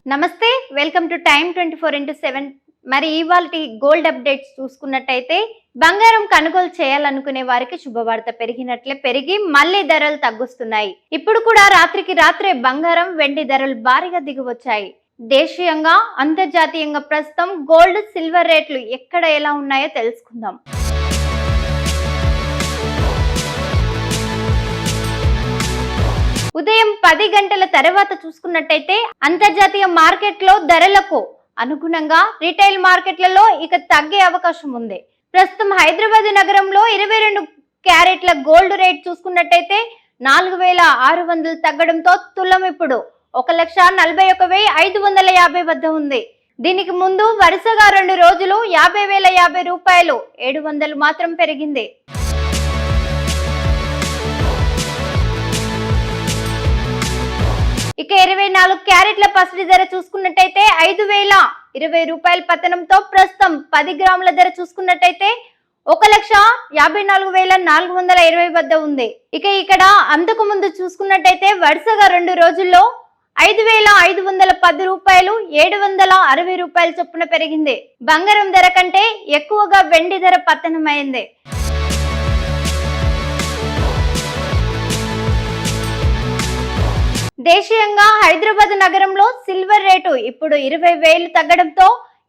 నమస్తే, welcome to time 24x7. మరి ఇవాల్టి గోల్డ్ అప్డేట్స్ చూసుకున్నట్టయితే బంగారం కొనుగోలు చేయాలనుకునే వారికి శుభవార్త. పెరిగి మళ్ళీ ధరలు తగ్గుస్తున్నాయి. ఇప్పుడు కూడా రాత్రికి రాత్రే బంగారం, వెండి ధరలు భారీగా దిగివచ్చాయి. దేశీయంగా అంతర్జాతీయంగా ప్రస్తుతం గోల్డ్, సిల్వర్ రేట్లు ఎక్కడ ఎలా ఉన్నాయో తెలుసుకుందాం. ఉదయం 10 గంటల తర్వాత చూసుకున్నట్టయితే అంతర్జాతీయ మార్కెట్లో ధరలకు అనుగుణంగా రిటైల్ మార్కెట్లలో ఇక తగ్గే అవకాశం ఉంది. ప్రస్తుతం హైదరాబాద్ నగరంలో 22 క్యారెట్ల గోల్డ్ రేట్ చూసుకున్నట్టయితే 4600 తగ్గడంతో తులం ఇప్పుడు 1,41,550 వద్ద ఉంది. దీనికి ముందు వరుసగా 2 రోజులు 50,050 రూపాయలు 700 మాత్రం పెరిగింది. ఇక 24 క్యారెట్ల పసిడి ధర చూసుకున్నట్టయితే 5,020 రూపాయల పతనంతో ప్రస్తుతం 10 గ్రాముల ధర చూసుకున్నట్టయితే 1,54,420 వద్ద ఉంది. ఇక ఇక్కడ అంతకు ముందు చూసుకున్నట్టయితే వరుసగా 2 రోజుల్లో 5,510 రూపాయలు 760 రూపాయల చొప్పున పెరిగింది. బంగారం ధర కంటే ఎక్కువగా వెండి ధర పతనమైంది. దేశీయంగా హైదరాబాద్ నగరంలో సిల్వర్ రేటు ఇప్పుడు 20,000 తగ్గడంతో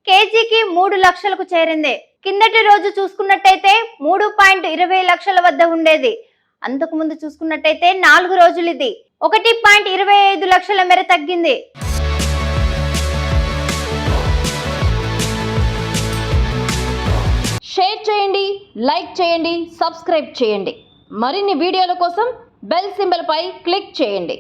కేజీకి 3 లక్షలకు చేరింది. కిందటి రోజు చూసుకున్నట్టయితే 3.20 లక్షల వద్ద ఉండేది. అంతకు ముందు చూసుకున్నట్టయితే 4 రోజులు ఇది 1.25 లక్షల మేర తగ్గింది. షేర్ చేయండి, లైక్ చేయండి, సబ్స్క్రైబ్ చేయండి. మరిన్ని వీడియోల కోసం బెల్ సింబల్ పై క్లిక్ చేయండి.